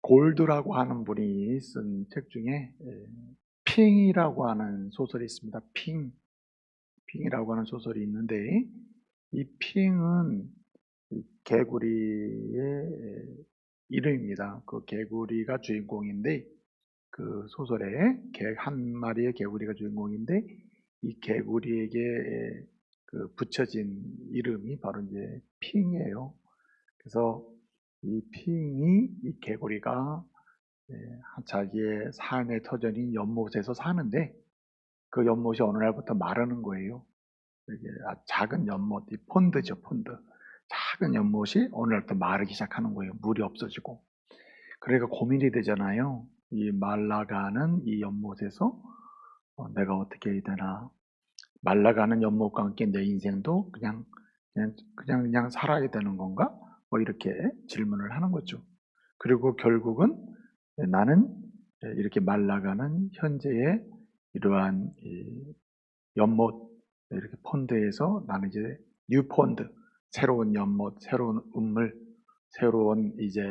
골드라고 하는 분이 쓴 책 중에 핑이라고 하는 소설이 있습니다. 핑이라고 하는 소설이 있는데, 이 핑은 개구리의 이름입니다. 그 개구리가 주인공인데, 그 소설에 한 마리의 개구리가 주인공인데, 이 개구리에게 그 붙여진 이름이 바로 이제 핑이에요. 그래서 이 핑이, 이 개구리가 자기의 삶의 터전인 연못에서 사는데, 그 연못이 어느 날부터 마르는 거예요. 이게 작은 연못, 이 폰드죠, 폰드. 작은 연못이 어느 날부터 마르기 시작하는 거예요. 물이 없어지고. 그러니까 고민이 되잖아요. 이 말라가는 이 연못에서 내가 어떻게 해야 되나. 말라가는 연못과 함께 내 인생도 그냥 살아야 되는 건가? 뭐 이렇게 질문을 하는 거죠. 그리고 결국은 나는 이렇게 말라가는 현재의 이러한 연못, 이렇게 폰드에서 나는 이제 뉴 폰드, 새로운 연못, 새로운 음물, 새로운 이제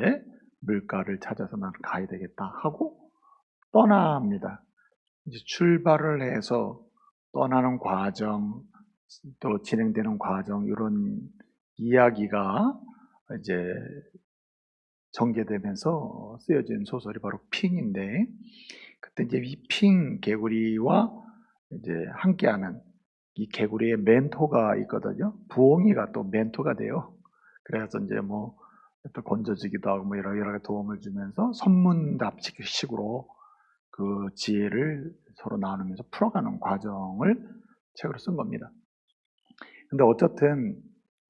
물가를 찾아서 나는 가야 되겠다 하고 떠납니다. 이제 출발을 해서 떠나는 과정, 또 진행되는 과정, 이런 이야기가 이제 전개되면서 쓰여진 소설이 바로 핑인데, 그때 이제 이 핑 개구리와 이제 함께하는 이 개구리의 멘토가 있거든요. 부엉이가 또 멘토가 돼요. 그래서 이제 뭐 또 건져주기도 하고 뭐 여러 도움을 주면서 선문답식식으로 그 지혜를 서로 나누면서 풀어가는 과정을 책으로 쓴 겁니다. 근데 어쨌든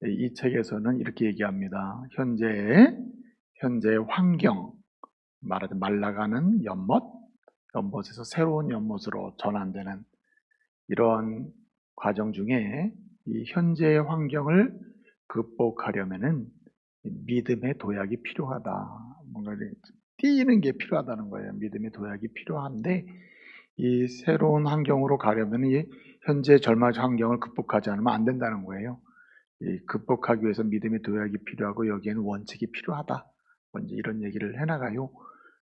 이 책에서는 이렇게 얘기합니다. 현재의 환경, 말하자면 말라가는 연못에서 새로운 연못으로 전환되는 이런 과정 중에 이 현재의 환경을 극복하려면은 믿음의 도약이 필요하다. 뭔가 뛰는 게 필요하다는 거예요. 믿음의 도약이 필요한데, 이 새로운 환경으로 가려면 이 현재 절망적 환경을 극복하지 않으면 안 된다는 거예요. 이 극복하기 위해서 믿음의 도약이 필요하고 여기에는 원칙이 필요하다. 먼저 이런 얘기를 해나가요.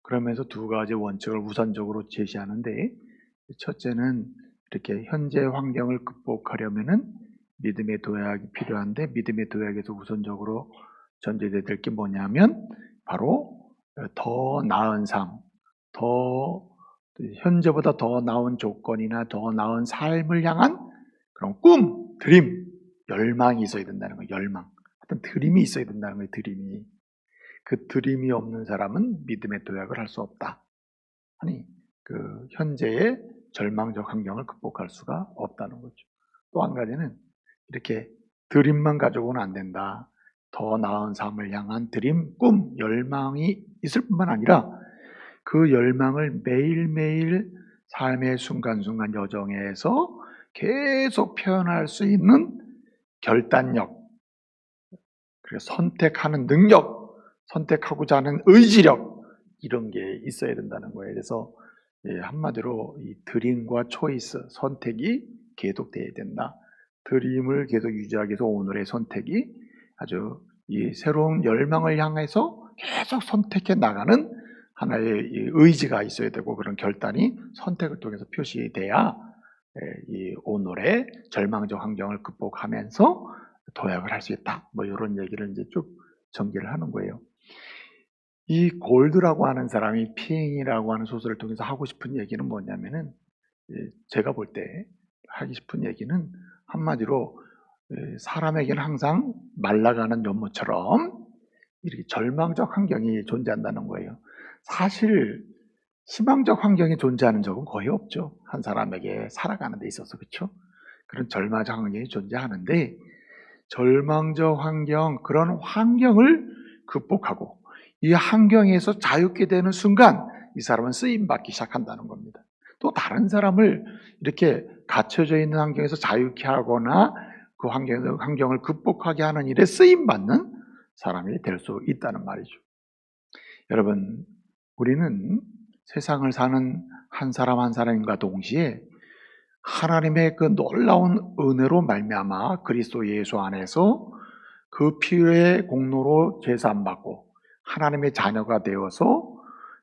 그러면서 두 가지 원칙을 우선적으로 제시하는데, 첫째는 이렇게 현재 환경을 극복하려면은 믿음의 도약이 필요한데, 믿음의 도약에서 우선적으로 전제돼야 될 게 뭐냐면 바로 더 나은 삶, 더 현재보다 더 나은 조건이나 더 나은 삶을 향한 그런 꿈, 드림, 열망이 있어야 된다는 거예요. 열망. 어떤 드림이 있어야 된다는 거예요. 드림이. 그 드림이 없는 사람은 믿음의 도약을 할 수 없다. 아니, 그 현재의 절망적 환경을 극복할 수가 없다는 거죠. 또 한 가지는 이렇게 드림만 가지고는 안 된다. 더 나은 삶을 향한 드림, 꿈, 열망이 있을 뿐만 아니라 그 열망을 매일매일 삶의 순간순간 여정에서 계속 표현할 수 있는 결단력, 그리고 선택하는 능력, 선택하고자 하는 의지력, 이런 게 있어야 된다는 거예요. 그래서 한마디로 이 드림과 초이스, 선택이 계속돼야 된다. 드림을 계속 유지하기 위해서 오늘의 선택이 아주 이 새로운 열망을 향해서 계속 선택해 나가는 하나의 의지가 있어야 되고, 그런 결단이 선택을 통해서 표시돼야 이 오늘의 절망적 환경을 극복하면서 도약을 할 수 있다. 뭐 이런 얘기를 이제 쭉 전개를 하는 거예요. 이 골드라고 하는 사람이 핑이라고 하는 소설을 통해서 하고 싶은 얘기는 뭐냐면은, 제가 볼 때 하기 싶은 얘기는 한마디로 사람에게는 항상 말라가는 연못처럼 이렇게 절망적 환경이 존재한다는 거예요. 사실 희망적 환경이 존재하는 적은 거의 없죠. 한 사람에게 살아가는 데 있어서. 그렇죠? 그런 절망적 환경이 존재하는데, 절망적 환경, 그런 환경을 극복하고 이 환경에서 자유롭게 되는 순간 이 사람은 쓰임받기 시작한다는 겁니다. 또 다른 사람을 이렇게 갇혀져 있는 환경에서 자유롭게 하거나 그 환경을 극복하게 하는 일에 쓰임받는 사람이 될 수 있다는 말이죠. 여러분, 우리는 세상을 사는 한 사람 한 사람과 동시에 하나님의 그 놀라운 은혜로 말미암아 그리스도 예수 안에서 그 피의 공로로 죄 사함 받고 하나님의 자녀가 되어서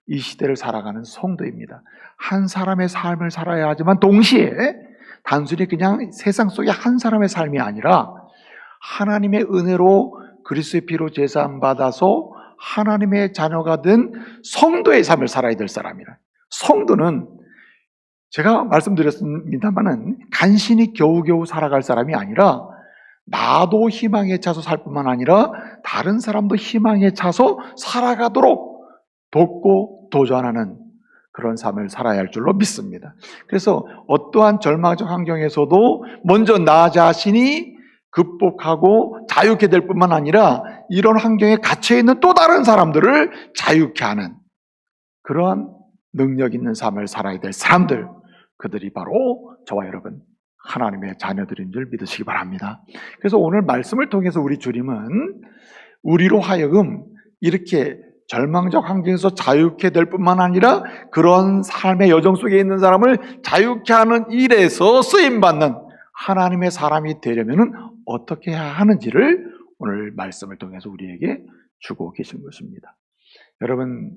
이 시대를 살아가는 성도입니다. 한 사람의 삶을 살아야 하지만 동시에 단순히 그냥 세상 속의 한 사람의 삶이 아니라 하나님의 은혜로 그리스도의 피로 제사함 받아서 하나님의 자녀가 된 성도의 삶을 살아야 될 사람이라. 성도는 제가 말씀드렸습니다만은 간신히 겨우겨우 살아갈 사람이 아니라 나도 희망에 차서 살 뿐만 아니라 다른 사람도 희망에 차서 살아가도록 돕고 도전하는 그런 삶을 살아야 할 줄로 믿습니다. 그래서 어떠한 절망적 환경에서도 먼저 나 자신이 극복하고 자유케 될 뿐만 아니라 이런 환경에 갇혀 있는 또 다른 사람들을 자유케 하는 그러한 능력 있는 삶을 살아야 될 사람들, 그들이 바로 저와 여러분 하나님의 자녀들인 줄 믿으시기 바랍니다. 그래서 오늘 말씀을 통해서 우리 주님은 우리로 하여금 이렇게 절망적 환경에서 자유케 될 뿐만 아니라 그런 삶의 여정 속에 있는 사람을 자유케 하는 일에서 쓰임받는 하나님의 사람이 되려면 어떻게 해야 하는지를 오늘 말씀을 통해서 우리에게 주고 계신 것입니다. 여러분,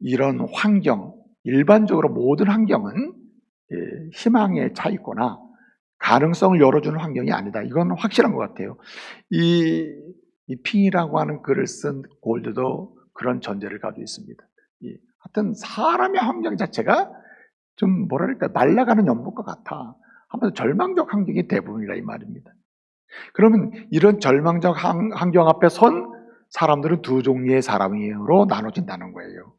이런 환경, 일반적으로 모든 환경은 희망에 차 있거나 가능성을 열어주는 환경이 아니다. 이건 확실한 것 같아요. 이 핑이라고 하는 글을 쓴 골드도 그런 전제를 가지고 있습니다. 하여튼 사람의 환경 자체가 좀 뭐랄까 날아가는 연못과 같아. 하면서 절망적 환경이 대부분이라 이 말입니다. 그러면 이런 절망적 환경 앞에 선 사람들은 두 종류의 사람으로 나눠진다는 거예요.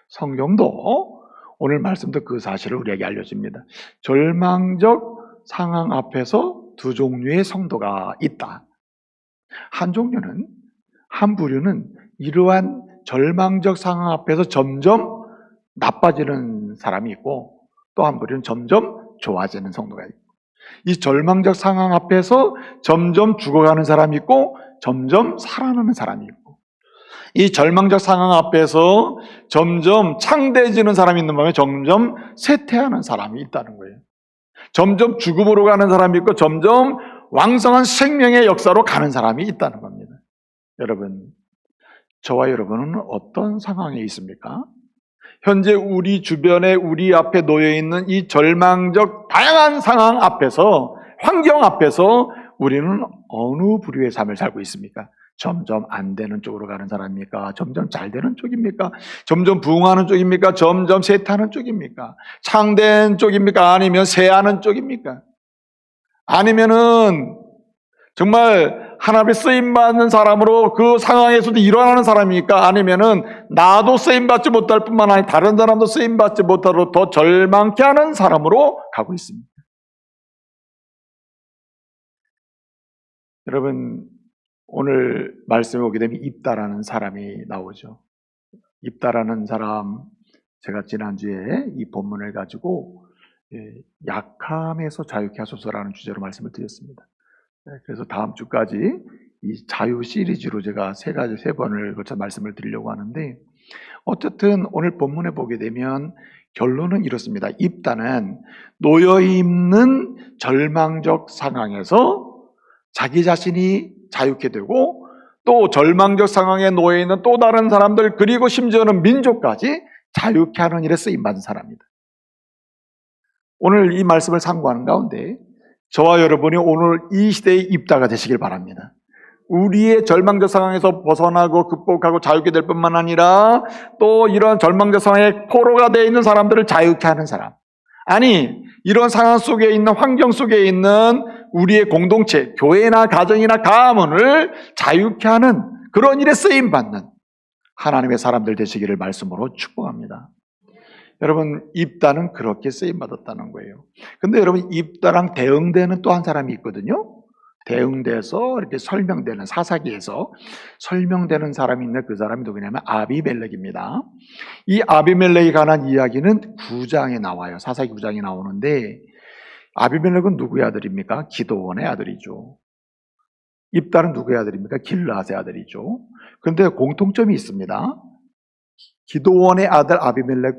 성경도 오늘 말씀도 그 사실을 우리에게 알려줍니다. 절망적 상황 앞에서 두 종류의 성도가 있다. 한 종류는, 한 부류는 이러한 절망적 상황 앞에서 점점 나빠지는 사람이 있고 또 한 부류는 점점 좋아지는 성도가 있고, 이 절망적 상황 앞에서 점점 죽어가는 사람이 있고 점점 살아나는 사람이 있고, 이 절망적 상황 앞에서 점점 창대해지는 사람이 있는 반면에 점점 쇠퇴하는 사람이 있다는 거예요. 점점 죽음으로 가는 사람이 있고 점점 왕성한 생명의 역사로 가는 사람이 있다는 겁니다. 여러분, 저와 여러분은 어떤 상황에 있습니까? 현재 우리 주변에 우리 앞에 놓여있는 이 절망적 다양한 상황 앞에서, 환경 앞에서 우리는 어느 부류의 삶을 살고 있습니까? 점점 안 되는 쪽으로 가는 사람입니까? 점점 잘 되는 쪽입니까? 점점 부흥하는 쪽입니까? 점점 쇠퇴하는 쪽입니까? 창대한 쪽입니까? 아니면 쇠하는 쪽입니까? 아니면은 정말 하나님의 쓰임받는 사람으로 그 상황에서도 일어나는 사람입니까? 아니면은 나도 쓰임받지 못할 뿐만 아니라 다른 사람도 쓰임받지 못하도록 더 절망케 하는 사람으로 가고 있습니다. 여러분, 오늘 말씀에 오게 되면 입다라는 사람이 나오죠. 입다라는 사람, 제가 지난주에 이 본문을 가지고 약함에서 자유케 하소서라는 주제로 말씀을 드렸습니다. 그래서 다음 주까지 이 자유 시리즈로 제가 세 번을 거쳐 말씀을 드리려고 하는데, 어쨌든 오늘 본문에 보게 되면 결론은 이렇습니다. 입다는 놓여있는 절망적 상황에서 자기 자신이 자유케 되고 또 절망적 상황에 놓여있는 또 다른 사람들, 그리고 심지어는 민족까지 자유케 하는 일에 쓰임받은 사람입니다. 오늘 이 말씀을 상고하는 가운데 저와 여러분이 오늘 이 시대의 입다가 되시길 바랍니다. 우리의 절망적 상황에서 벗어나고 극복하고 자유케 될 뿐만 아니라 또 이런 절망적 상황에 포로가 되어 있는 사람들을 자유케 하는 사람, 아니 이런 상황 속에 있는, 환경 속에 있는 우리의 공동체, 교회나 가정이나 가문을 자유케 하는 그런 일에 쓰임받는 하나님의 사람들 되시기를 말씀으로 축복합니다. 여러분, 입다는 그렇게 쓰임받았다는 거예요. 근데 여러분, 입다랑 대응되는 또 한 사람이 있거든요. 대응돼서 이렇게 설명되는, 사사기에서 설명되는 사람이 있는데 그 사람이 누구냐면 아비멜렉입니다. 이 아비멜렉에 관한 이야기는 9장에 나와요. 사사기 9장에 나오는데, 아비멜렉은 누구의 아들입니까? 기드온의 아들이죠. 입다는 누구의 아들입니까? 길르앗의 아들이죠. 그런데 공통점이 있습니다. 기드온의 아들 아비멜렉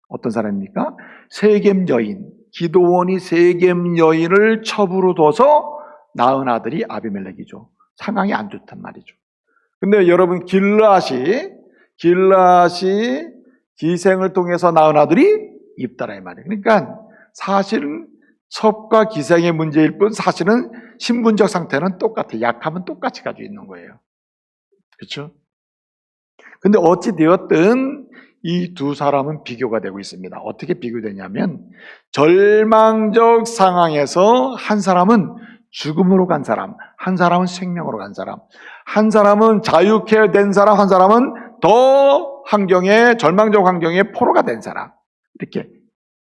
어떤 사람입니까? 세겜 여인, 기드온이 세겜 여인을 첩으로 둬서 낳은 아들이 아비멜렉이죠. 상황이 안 좋단 말이죠. 근데 여러분, 길르앗이 기생을 통해서 낳은 아들이 입다라 이 말이에요. 그러니까 사실은 첩과 기생의 문제일 뿐 사실은 신분적 상태는 똑같아요. 약하면 똑같이 가지고 있는 거예요. 그렇죠? 근데 어찌 되었든 이 두 사람은 비교가 되고 있습니다. 어떻게 비교되냐면 절망적 상황에서 한 사람은 죽음으로 간 사람, 한 사람은 생명으로 간 사람, 한 사람은 자유케 된 사람, 한 사람은 더 절망적 환경에 포로가 된 사람, 이렇게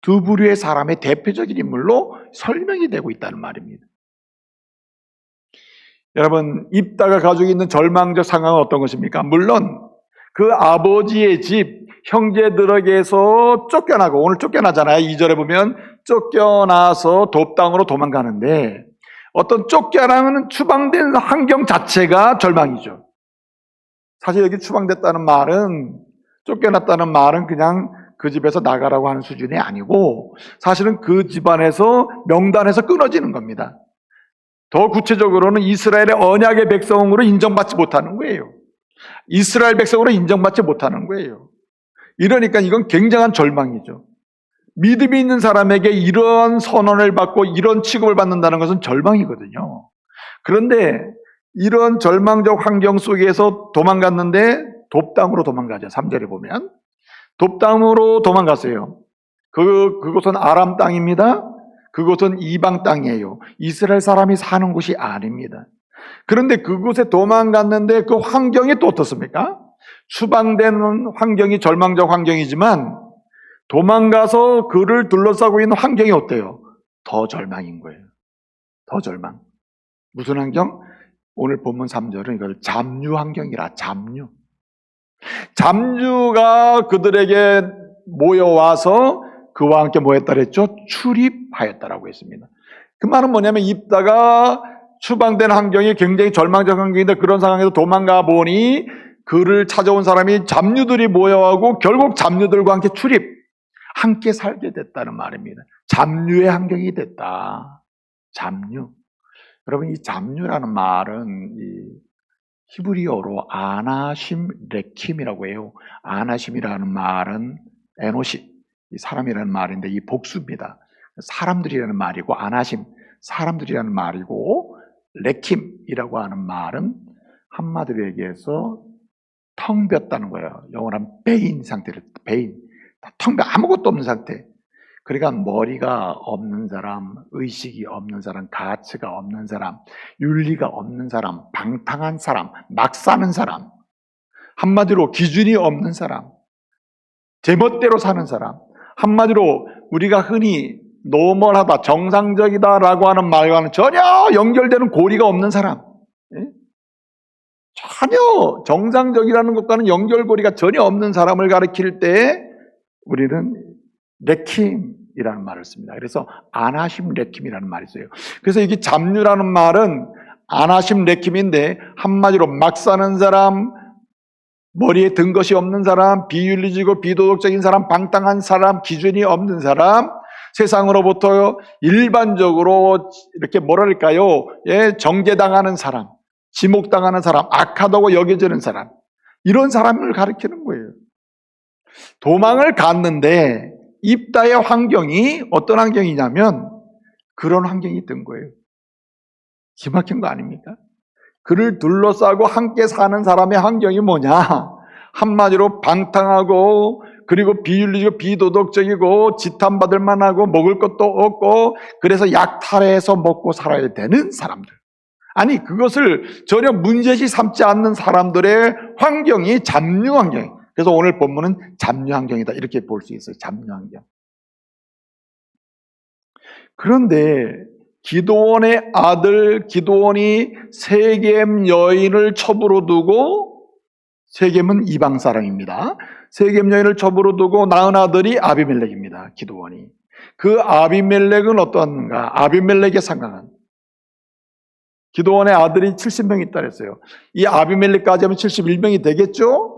두 부류의 사람의 대표적인 인물로 설명이 되고 있다는 말입니다. 여러분, 입다가 가지고 있는 절망적 상황은 어떤 것입니까? 물론 그 아버지의 집, 형제들에게서 쫓겨나고, 오늘 쫓겨나잖아요. 2절에 보면 쫓겨나서 돕당으로 도망가는데, 어떤 쫓겨나는 추방된 환경 자체가 절망이죠. 사실 여기 추방됐다는 말은, 쫓겨났다는 말은 그냥 그 집에서 나가라고 하는 수준이 아니고 사실은 그 집안에서 명단에서 끊어지는 겁니다. 더 구체적으로는 이스라엘의 언약의 백성으로 인정받지 못하는 거예요. 이스라엘 백성으로 인정받지 못하는 거예요. 이러니까 이건 굉장한 절망이죠. 믿음이 있는 사람에게 이런 선언을 받고 이런 취급을 받는다는 것은 절망이거든요. 그런데 이런 절망적 환경 속에서 도망갔는데 돕당으로 도망가죠. 3절에 보면 돕당으로 도망갔어요. 그곳은 아람 땅입니다. 그곳은 이방 땅이에요. 이스라엘 사람이 사는 곳이 아닙니다. 그런데 그곳에 도망갔는데 그 환경이 또 어떻습니까? 추방된 환경이 절망적 환경이지만 도망가서 그를 둘러싸고 있는 환경이 어때요? 더 절망인 거예요. 더 절망. 무슨 환경? 오늘 본문 3절은 이걸 잡류 환경이라. 잡류가 그들에게 모여와서 그와 함께 뭐 했다 그랬죠? 출입하였다라고 했습니다. 그 말은 뭐냐면 입다가 추방된 환경이 굉장히 절망적 환경인데 그런 상황에서 도망가 보니 그를 찾아온 사람이 잡류들이 모여하고 결국 잡류들과 함께 함께 살게 됐다는 말입니다. 잡류의 환경이 됐다. 잡류. 여러분, 이 잡류라는 말은 이 히브리어로 아나심 레킴이라고 해요. 아나심이라는 말은 에노시, 사람이라는 말인데 이 복수입니다. 사람들이라는 말이고 아나심, 사람들이라는 말이고 레킴이라고 하는 말은 한마디로 얘기해서 텅 비었다는 거예요. 영어로 하면 베인 상태를, 텅 비어 아무것도 없는 상태. 그러니까 머리가 없는 사람, 의식이 없는 사람, 가치가 없는 사람, 윤리가 없는 사람, 방탕한 사람, 막 사는 사람, 한마디로 기준이 없는 사람, 제멋대로 사는 사람, 한마디로 우리가 흔히 노멀하다, 정상적이다라고 하는 말과는 전혀 연결되는 고리가 없는 사람, 전혀 정상적이라는 것과는 연결고리가 전혀 없는 사람을 가리킬 때 우리는 레킴이라는 말을 씁니다. 그래서 아나심 레킴이라는 말이 있어요. 그래서 이게 잡류라는 말은 아나심 레킴인데 한마디로 막 사는 사람, 머리에 든 것이 없는 사람, 비윤리적이고 비도덕적인 사람, 방탕한 사람, 기준이 없는 사람, 세상으로부터 일반적으로 이렇게 뭐랄까요? 정죄당하는 사람, 지목당하는 사람, 악하다고 여겨지는 사람, 이런 사람을 가리키는 거예요. 도망을 갔는데 입다의 환경이 어떤 환경이냐면 그런 환경이 된 거예요. 기막힌 거 아닙니까? 그를 둘러싸고 함께 사는 사람의 환경이 뭐냐? 한마디로 방탕하고 그리고 비윤리적이고 비도덕적이고 지탄받을 만하고 먹을 것도 없고 그래서 약탈해서 먹고 살아야 되는 사람들. 아니 그것을 전혀 문제시 삼지 않는 사람들의 환경이 잡류 환경이에요. 그래서 오늘 본문은 잡류 환경이다 이렇게 볼 수 있어요. 잡류 환경. 그런데 기드온의 아들 기드온이 세겜 여인을 첩으로 두고, 세겜은 이방 사람입니다. 세겜 여인을 첩으로 두고 낳은 아들이 아비멜렉입니다. 기드온이. 그 아비멜렉은 어떤가? 아비멜렉의 상황은 기드온의 아들이 70명이 있다 그랬어요. 이 아비멜렉까지 하면 71명이 되겠죠?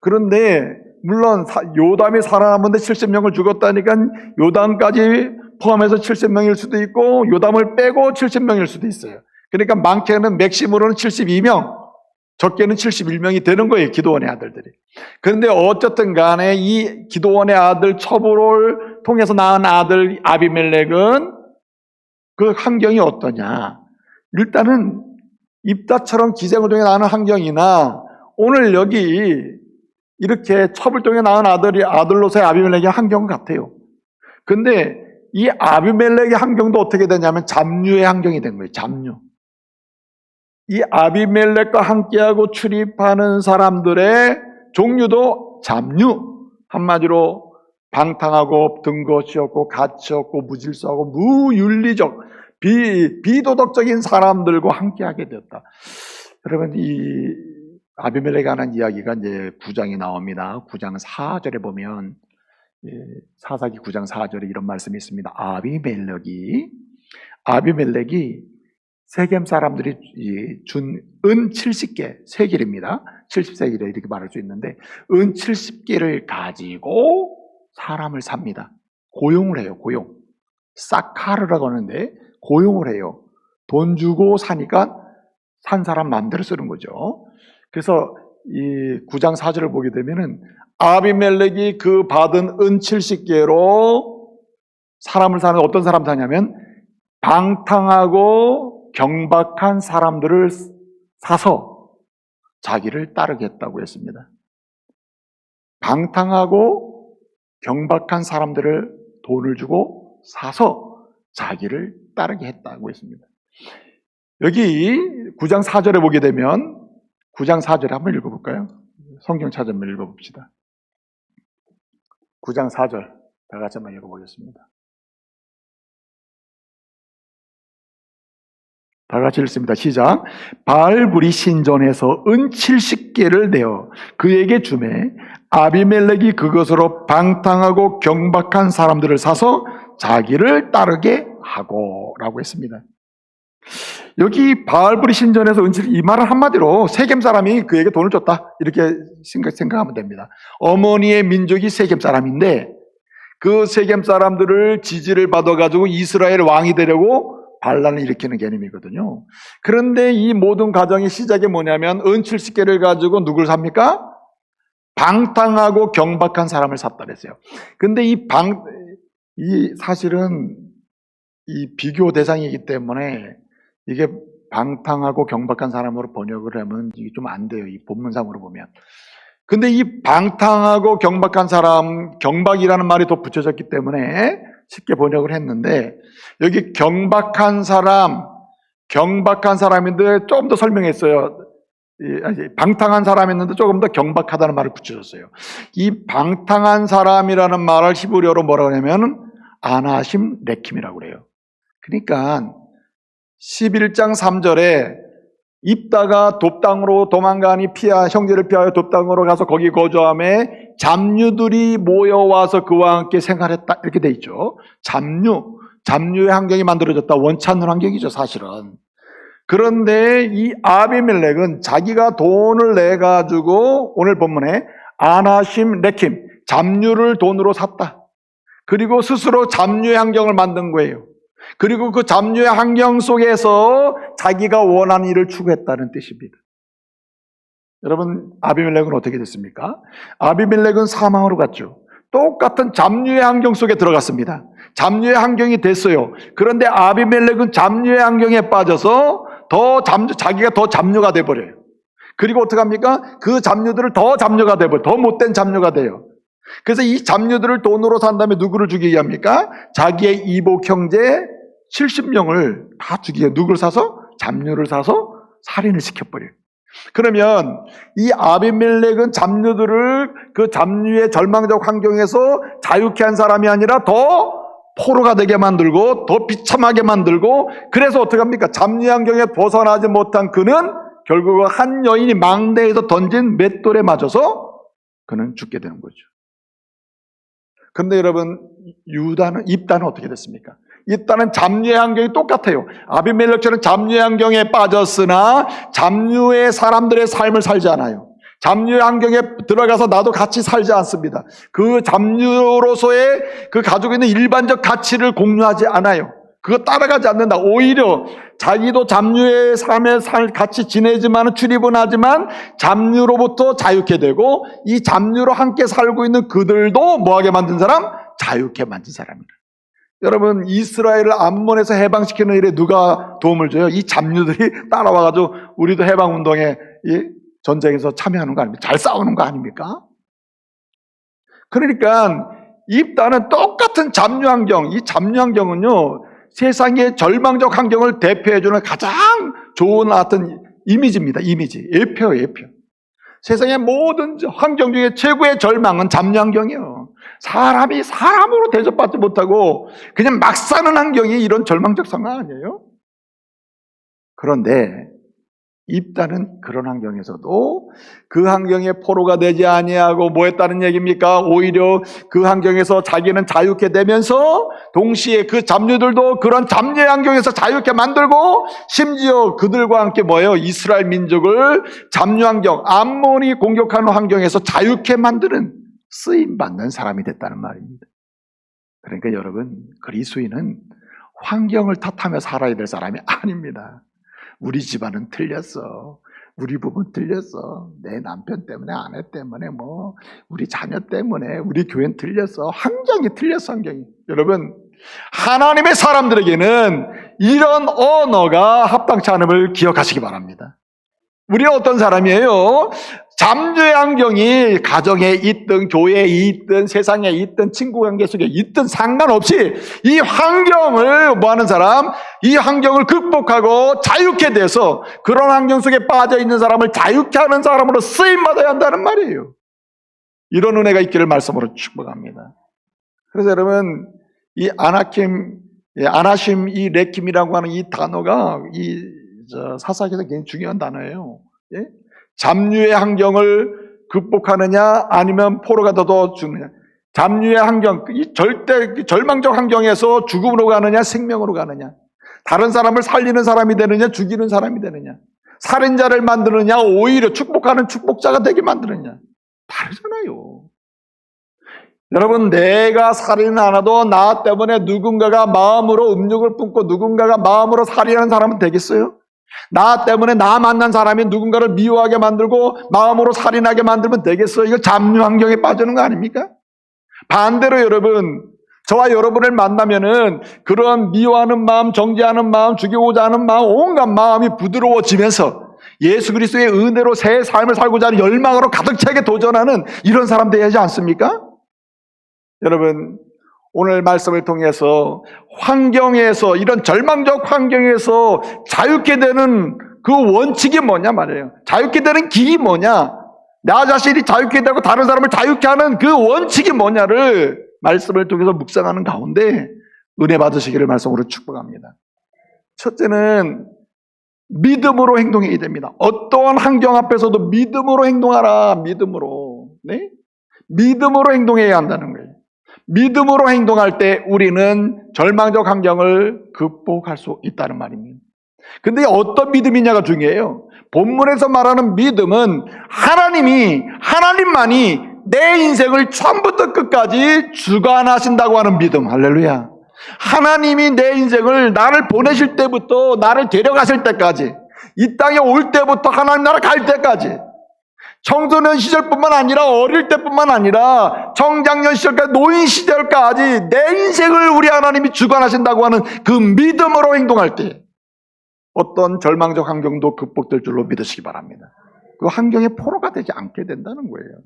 그런데 물론 요담이 살아남았는데 70명을 죽었다니까 요담까지 포함해서 70명일 수도 있고 요담을 빼고 70명일 수도 있어요. 그러니까 많게는 맥심으로는 72명. 적게는 71명이 되는 거예요, 기드온의 아들들이. 그런데 어쨌든 간에 이 기드온의 아들 첩을 통해서 낳은 아들 아비멜렉은 그 환경이 어떠냐? 일단은 입다처럼 기생을 통해 낳은 환경이나 오늘 여기 이렇게 첩을 통해 낳은 아들로서의 아비멜렉의 환경은 같아요. 근데 이 아비멜렉의 환경도 어떻게 되냐면 잡류의 환경이 된 거예요. 잡류. 이 아비멜렉과 함께하고 출입하는 사람들의 종류도 잡류. 한마디로 방탕하고 든 것이 없고 가치 없고 무질서하고 무윤리적 비도덕적인 사람들과 함께하게 되었다. 여러분, 이 아비멜렉에 관한 이야기가 이제 9장에 나옵니다. 9장 4절에 보면 사사기 9장 4절에 이런 말씀이 있습니다. 아비멜렉이 세겜 사람들이 준 은 70개, 세겔입니다. 70세겔에 이렇게 말할 수 있는데 은 70개를 가지고 사람을 삽니다. 고용을 해요. 고용. 사카르라고 하는데 고용을 해요. 돈 주고 사니까 산 사람 마음대로 쓰는 거죠. 그래서 이 9장 4절을 보게 되면은 아비멜렉이 그 받은 은 70개로 사람을 사는 어떤 사람 사냐면 방탕하고 경박한 사람들을 사서 자기를 따르게 했다고 했습니다. 방탕하고 경박한 사람들을 돈을 주고 사서 자기를 따르게 했다고 했습니다. 여기 9장 4절에 보게 되면 9장 4절에 한번 읽어볼까요? 성경 찾으면 읽어봅시다. 9장 4절 다 같이 한번 읽어보겠습니다. 다 같이 읽습니다. 시작. 바알불이 신전에서 은 70개를 내어 그에게 주매 아비멜렉이 그것으로 방탕하고 경박한 사람들을 사서 자기를 따르게 하고 라고 했습니다. 여기 바알불이 신전에서 이 말은 한마디로 세겜 사람이 그에게 돈을 줬다 이렇게 생각하면 됩니다. 어머니의 민족이 세겜 사람인데 그 세겜 사람들을 지지를 받아가지고 이스라엘 왕이 되려고 반란을 일으키는 개념이거든요. 그런데 이 모든 과정의 시작이 뭐냐면 은 70개를 가지고 누굴 삽니까? 방탕하고 경박한 사람을 샀다 그랬어요. 근데 이 사실은 이 비교 대상이기 때문에 이게 방탕하고 경박한 사람으로 번역을 하면 이게 좀 안 돼요. 이 본문상으로 보면. 근데 이 방탕하고 경박한 사람, 경박이라는 말이 더 붙여졌기 때문에 쉽게 번역을 했는데 여기 경박한 사람인데 조금 더 설명했어요. 방탕한 사람이었는데 조금 더 경박하다는 말을 붙여줬어요. 이 방탕한 사람이라는 말을 히브리어로 뭐라고 하냐면 아나심 레킴이라고 그래요. 그러니까 11장 3절에 입다가 돕당으로 도망가니 형제를 피하여 돕당으로 가서 거기 거주함에 잡류들이 모여와서 그와 함께 생활했다 이렇게 돼 있죠. 잡류의 환경이 만들어졌다. 원치 않는 환경이죠 사실은. 그런데 이 아비멜렉은 자기가 돈을 내가지고 오늘 본문에 아나심 레킴 잡류를 돈으로 샀다. 그리고 스스로 잡류의 환경을 만든 거예요. 그리고 그 잡류의 환경 속에서 자기가 원하는 일을 추구했다는 뜻입니다. 여러분, 아비멜렉은 어떻게 됐습니까? 아비멜렉은 사망으로 갔죠. 똑같은 잡류의 환경 속에 들어갔습니다. 잡류의 환경이 됐어요. 그런데 아비멜렉은 잡류의 환경에 빠져서 자기가 더 잡류가 돼버려요. 그리고 어떻게 합니까? 그 잡류들을 더 잡류가 돼버려요. 더 못된 잡류가 돼요. 그래서 이 잡류들을 돈으로 산 다음에 누구를 죽이게 합니까? 자기의 이복 형제 70명을 다 죽이게. 누구를 사서? 잡류를 사서 살인을 시켜버려요. 그러면 이 아비멜렉은 잡류들을 그 잡류의 절망적 환경에서 자유케 한 사람이 아니라 더 포로가 되게 만들고 더 비참하게 만들고, 그래서 어떻게 합니까? 잡류 환경에 벗어나지 못한 그는 결국 한 여인이 망대에서 던진 맷돌에 맞아서 그는 죽게 되는 거죠. 근데 여러분, 입다는 어떻게 됐습니까? 입다는 잡류의 환경이 똑같아요. 아비멜렉처럼 잡류의 환경에 빠졌으나 잡류의 사람들의 삶을 살지 않아요. 잡류의 환경에 들어가서 나도 같이 살지 않습니다. 그 잡류로서의 그 가지고 있는 일반적 가치를 공유하지 않아요. 그거 따라가지 않는다. 오히려 자기도 잡류의 삶에 같이 지내지만 출입은 하지만 잡류로부터 자유케 되고 이 잡류로 함께 살고 있는 그들도 뭐하게 만든 사람? 자유케 만든 사람이다. 여러분, 이스라엘을 암몬에서 해방시키는 일에 누가 도움을 줘요? 이 잡류들이 따라와가지고 우리도 해방운동에 이 전쟁에서 참여하는 거 아닙니까? 잘 싸우는 거 아닙니까? 그러니까 입다는 똑같은 잡류 환경, 이 잡류 환경은요, 세상의 절망적 환경을 대표해주는 가장 좋은 어떤 이미지입니다. 이미지. 예표예요, 예표. 세상의 모든 환경 중에 최고의 절망은 잡류 환경이에요. 사람이 사람으로 대접받지 못하고 그냥 막 사는 환경이 이런 절망적 상황 아니에요? 그런데 입다는 그런 환경에서도 그 환경에 포로가 되지 아니하고 뭐 했다는 얘기입니까? 오히려 그 환경에서 자기는 자유케 되면서 동시에 그 잡류들도 그런 잡류의 환경에서 자유케 만들고 심지어 그들과 함께 뭐예요? 이스라엘 민족을 잡류 환경, 암몬이 공격하는 환경에서 자유케 만드는 쓰임받는 사람이 됐다는 말입니다. 그러니까 여러분, 그리스도인은 환경을 탓하며 살아야 될 사람이 아닙니다. 우리 집안은 틀렸어. 우리 부부는 틀렸어. 내 남편 때문에, 아내 때문에, 뭐 우리 자녀 때문에, 우리 교회는 틀렸어. 환경이 틀렸어, 환경이. 여러분, 하나님의 사람들에게는 이런 언어가 합당치 않음을 기억하시기 바랍니다. 우리는 어떤 사람이에요? 잡류의 환경이 가정에 있든 교회에 있든 세상에 있든 친구관계 속에 있든 상관없이 이 환경을 뭐하는 사람? 이 환경을 극복하고 자유케 돼서 그런 환경 속에 빠져있는 사람을 자유케 하는 사람으로 쓰임받아야 한다는 말이에요. 이런 은혜가 있기를 말씀으로 축복합니다. 그래서 여러분, 이 아나심, 이 레킴이라고 하는 이 단어가 사사기에서 굉장히 중요한 단어예요. 예? 잡류의 환경을 극복하느냐 아니면 포로가 더 죽느냐. 잡류의 환경, 이 절망적 환경에서 죽음으로 가느냐 생명으로 가느냐. 다른 사람을 살리는 사람이 되느냐 죽이는 사람이 되느냐. 살인자를 만드느냐 오히려 축복하는 축복자가 되게 만드느냐. 다르잖아요. 여러분, 내가 살인은 안 해도 나 때문에 누군가가 마음으로 음욕을 품고 누군가가 마음으로 살인하는 사람은 되겠어요? 나 때문에 나 만난 사람이 누군가를 미워하게 만들고 마음으로 살인하게 만들면 되겠어요? 이거 잡류 환경에 빠지는 거 아닙니까? 반대로 여러분, 저와 여러분을 만나면은 그런 미워하는 마음, 정죄하는 마음, 죽이고자 하는 마음, 온갖 마음이 부드러워지면서 예수 그리스도의 은혜로 새 삶을 살고자 하는 열망으로 가득 차게 도전하는 이런 사람 되지 않습니까? 여러분, 오늘 말씀을 통해서 환경에서, 이런 절망적 환경에서 자유케 되는 그 원칙이 뭐냐 말이에요. 자유케 되는 길이 뭐냐, 나 자신이 자유케 되고 다른 사람을 자유케 하는 그 원칙이 뭐냐를 말씀을 통해서 묵상하는 가운데 은혜 받으시기를 말씀으로 축복합니다. 첫째는 믿음으로 행동해야 됩니다. 어떠한 환경 앞에서도 믿음으로 행동하라. 믿음으로. 네? 믿음으로 행동해야 한다는 거예요. 믿음으로 행동할 때 우리는 절망적 환경을 극복할 수 있다는 말입니다. 근데 어떤 믿음이냐가 중요해요. 본문에서 말하는 믿음은 하나님만이 내 인생을 처음부터 끝까지 주관하신다고 하는 믿음. 할렐루야. 하나님이 내 인생을, 나를 보내실 때부터 나를 데려가실 때까지, 이 땅에 올 때부터 하나님 나라 갈 때까지, 청소년 시절뿐만 아니라 어릴 때뿐만 아니라 청장년 시절까지 노인 시절까지 내 인생을 우리 하나님이 주관하신다고 하는 그 믿음으로 행동할 때 어떤 절망적 환경도 극복될 줄로 믿으시기 바랍니다. 그 환경에 포로가 되지 않게 된다는 거예요.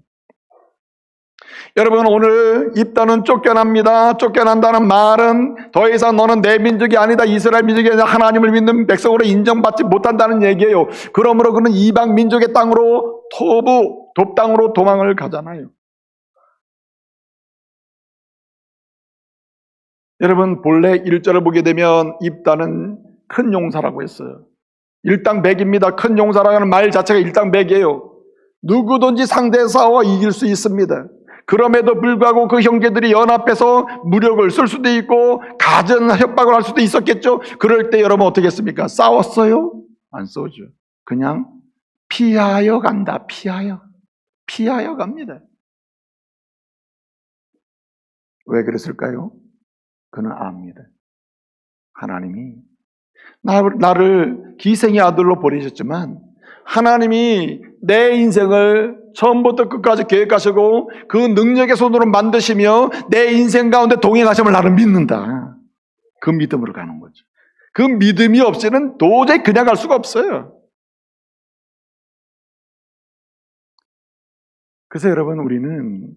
여러분, 오늘 입다는 쫓겨납니다. 쫓겨난다는 말은 더 이상 너는 내 민족이 아니다, 이스라엘 민족이 아니라 하나님을 믿는 백성으로 인정받지 못한다는 얘기예요. 그러므로 그는 이방 민족의 땅으로 돕당으로 도망을 가잖아요. 여러분, 본래 1절을 보게 되면 입다는 큰 용사라고 했어요. 일당백입니다. 큰 용사라는 말 자체가 일당백이에요. 누구든지 상대 싸워 이길 수 있습니다. 그럼에도 불구하고 그 형제들이 연합해서 무력을 쓸 수도 있고 가전 협박을 할 수도 있었겠죠. 그럴 때 여러분 어떻게 했습니까? 싸웠어요? 안 싸우죠. 그냥 피하여 간다. 피하여 갑니다. 왜 그랬을까요? 그는 압니다. 하나님이 나를 기생의 아들로 보내셨지만 하나님이 내 인생을 처음부터 끝까지 계획하시고 그 능력의 손으로 만드시며 내 인생 가운데 동행하심을 나는 믿는다. 그 믿음으로 가는 거죠. 그 믿음이 없이는 도저히 그냥 갈 수가 없어요. 그래서 여러분, 우리는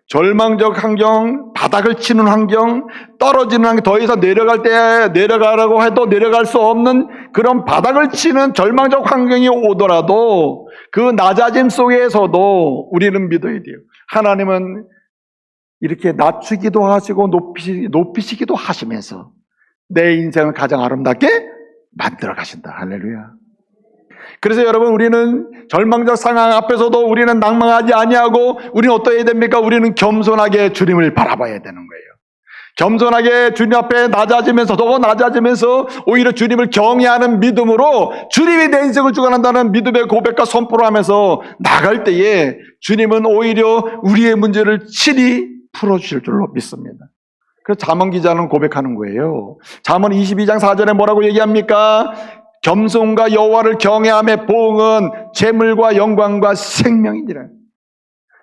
절망적 환경, 바닥을 치는 환경, 떨어지는 환경, 더 이상 내려가라고 해도 내려갈 수 없는 그런 바닥을 치는 절망적 환경이 오더라도 그 낮아짐 속에서도 우리는 믿어야 돼요. 하나님은 이렇게 낮추기도 하시고 높이시기도 하시면서 내 인생을 가장 아름답게 만들어 가신다. 할렐루야. 그래서 여러분, 우리는 절망적 상황 앞에서도 우리는 낭망하지 아니하고 우리는 어떠해야 됩니까? 우리는 겸손하게 주님을 바라봐야 되는 거예요. 겸손하게 주님 앞에 더 낮아지면서 오히려 주님을 경외하는 믿음으로 주님이 내 인생을 주관한다는 믿음의 고백과 선포를 하면서 나갈 때에 주님은 오히려 우리의 문제를 친히 풀어주실 줄로 믿습니다. 그래서 잠언 기자는 고백하는 거예요. 잠언 22장 4절에 뭐라고 얘기합니까? 겸손과 여호와를 경외함의 보응은 재물과 영광과 생명이니라.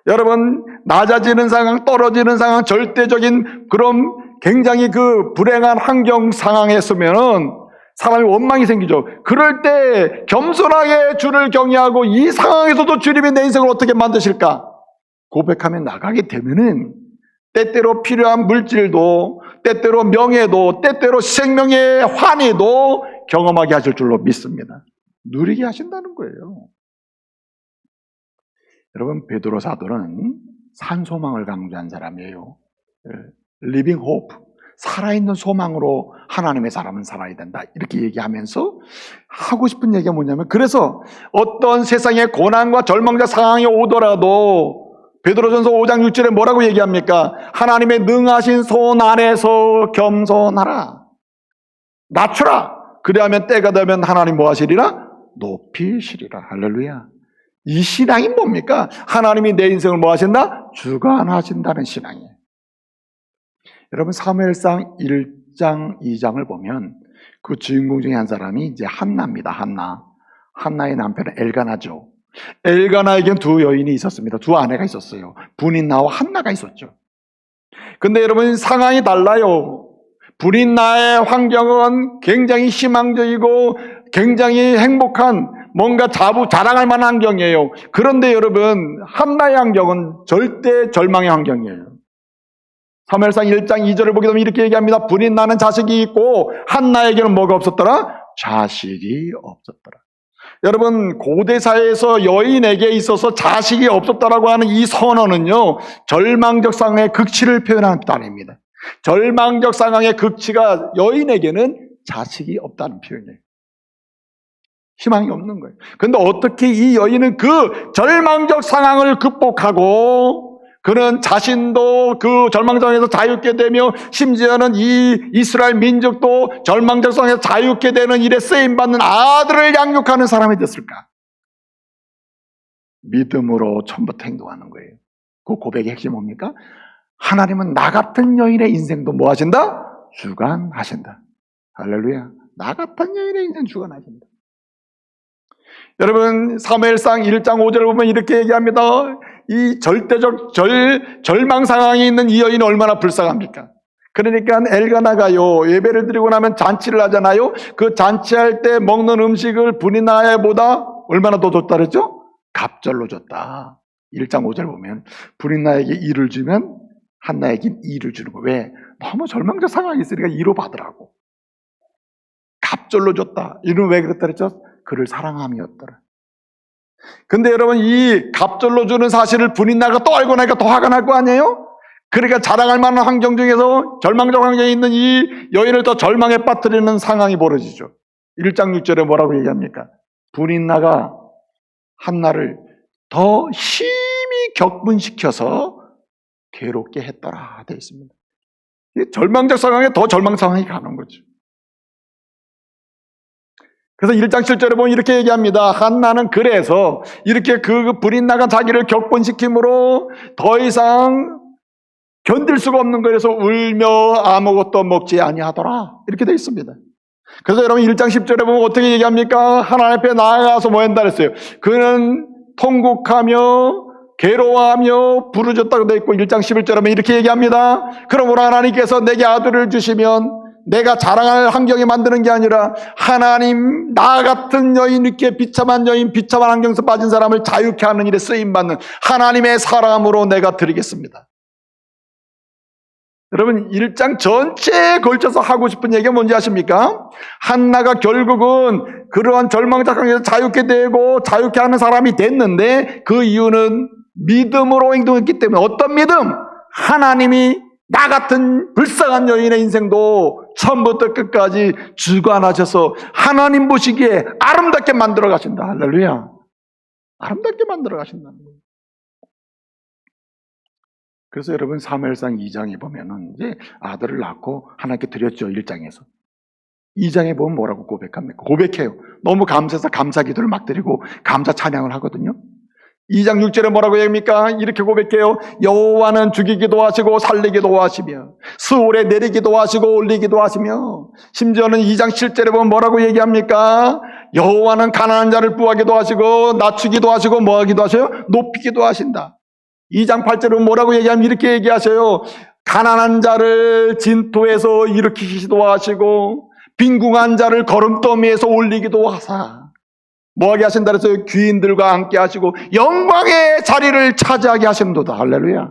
여러분, 낮아지는 상황, 떨어지는 상황, 절대적인 그런 굉장히 그 불행한 환경 상황에 있으면은 사람이 원망이 생기죠. 그럴 때 겸손하게 주를 경외하고 이 상황에서도 주님이 내 인생을 어떻게 만드실까 고백하며 나가게 되면은 때때로 필요한 물질도, 때때로 명예도, 때때로 생명의 환희도 경험하게 하실 줄로 믿습니다. 누리게 하신다는 거예요. 여러분, 베드로 사도는 산소망을 강조한 사람이에요. 리빙 호프, 살아있는 소망으로 하나님의 사람은 살아야 된다, 이렇게 얘기하면서 하고 싶은 얘기가 뭐냐면, 그래서 어떤 세상의 고난과 절망적 상황이 오더라도 베드로전서 5장 6절에 뭐라고 얘기합니까? 하나님의 능하신 손 안에서 겸손하라, 낮추라. 그리하면 때가 되면 하나님 뭐 하시리라? 높이시리라. 할렐루야. 이 신앙이 뭡니까? 하나님이 내 인생을 뭐 하신다? 주관하신다는 신앙이에요. 여러분, 사무엘상 1장 2장을 보면 그 주인공 중에 한 사람이 이제 한나입니다. 한나의 남편은 엘가나죠. 엘가나에겐 두 여인이 있었습니다. 두 아내가 있었어요. 분인나와 한나가 있었죠. 근데 여러분, 상황이 달라요. 분인나의 환경은 굉장히 희망적이고 굉장히 행복한, 뭔가 자랑할 만한 환경이에요. 그런데 여러분, 한나의 환경은 절대 절망의 환경이에요. 사무엘상 1장 2절을 보게 되면 이렇게 얘기합니다. 분인나는 자식이 있고 한나에게는 뭐가 없었더라? 자식이 없었더라. 여러분, 고대 사회에서 여인에게 있어서 자식이 없었다라고 하는 이 선언은요, 절망적 상황의 극치를 표현하는 단어입니다. 절망적 상황의 극치가 여인에게는 자식이 없다는 표현이에요. 희망이 없는 거예요. 그런데 어떻게 이 여인은 그 절망적 상황을 극복하고 그는 자신도 그 절망적 상황에서 자유케 되며 심지어는 이 이스라엘 민족도 절망적 상황에서 자유케 되는 일에 쓰임받는 아들을 양육하는 사람이 됐을까? 믿음으로 처음부터 행동하는 거예요. 그 고백의 핵심이 뭡니까? 하나님은 나 같은 여인의 인생도 뭐 하신다? 주관하신다. 할렐루야. 나 같은 여인의 인생 주관하신다. 여러분, 사무엘상 1장 5절을 보면 이렇게 얘기합니다. 이 절대적 절망 상황에 있는 이 여인은 얼마나 불쌍합니까? 그러니까 엘가나가요, 예배를 드리고 나면 잔치를 하잖아요. 그 잔치할 때 먹는 음식을 분인나보다 얼마나 더 줬다 그랬죠? 갑절로 줬다. 1장 5절 보면 분인나에게 1을 주면 한나에게 2를 주는 거예요. 왜? 너무 절망적 상황이 있으니까 2로 받으라고. 갑절로 줬다. 이는 왜 그랬다 그랬죠? 그를 사랑함이었더라. 근데 여러분, 이 갑절로 주는 사실을 분인나가 또 알고 나니까 더 화가 날 거 아니에요? 그러니까 자랑할 만한 환경 중에서 절망적 환경에 있는 이 여인을 더 절망에 빠뜨리는 상황이 벌어지죠. 1장 6절에 뭐라고 얘기합니까? 분인나가 한나를 더 심히 격분시켜서 괴롭게 했더라 되어 있습니다. 절망적 상황에 더 절망 상황이 가는 거죠. 그래서 1장 7절에 보면 이렇게 얘기합니다. 한나는 그래서 이렇게 그 불인나가 자기를 격분시킴으로 더 이상 견딜 수가 없는 거에서 울며 아무것도 먹지 아니하더라, 이렇게 되어 있습니다. 그래서 여러분 1장 10절에 보면 어떻게 얘기합니까? 하나님 앞에 나아가서 뭐 한다 그랬어요? 그는 통곡하며 괴로워하며 부르짖었다고 되어 있고 1장 11절에 보면 이렇게 얘기합니다. 그러므로 하나님께서 내게 아들을 주시면 내가 자랑할 환경에 만드는 게 아니라 하나님 나 같은 여인, 이렇게 비참한 여인, 비참한 환경에서 빠진 사람을 자유케 하는 일에 쓰임받는 하나님의 사람으로 내가 드리겠습니다. 여러분 1장 전체에 걸쳐서 하고 싶은 얘기가 뭔지 아십니까? 한나가 결국은 그러한 절망적 환경에서 자유케 되고 자유케 하는 사람이 됐는데 그 이유는 믿음으로 행동했기 때문에. 어떤 믿음? 하나님이 나 같은 불쌍한 여인의 인생도 처음부터 끝까지 주관하셔서 하나님 보시기에 아름답게 만들어 가신다. 할렐루야. 아름답게 만들어 가신다는 거예요. 그래서 여러분 사무엘상 2장에 보면은 이제 아들을 낳고 하나님께 드렸죠. 1장에서. 2장에 보면 뭐라고 고백합니까? 고백해요. 너무 감사해서 감사 기도를 막 드리고 감사 찬양을 하거든요. 2장 6절에 뭐라고 얘기합니까? 이렇게 고백해요. 여호와는 죽이기도 하시고 살리기도 하시며 수월에 내리기도 하시고 올리기도 하시며, 심지어는 2장 7절에 보면 뭐라고 얘기합니까? 여호와는 가난한 자를 부하기도 하시고 낮추기도 하시고 뭐하기도 하셔요? 높이기도 하신다. 2장 8절에 뭐라고 얘기하면 이렇게 얘기하셔요. 가난한 자를 진토에서 일으키기도 하시고 빈궁한 자를 거름더미에서 올리기도 하사 뭐하게 하신다 그래서 귀인들과 함께 하시고 영광의 자리를 차지하게 하신도다. 할렐루야.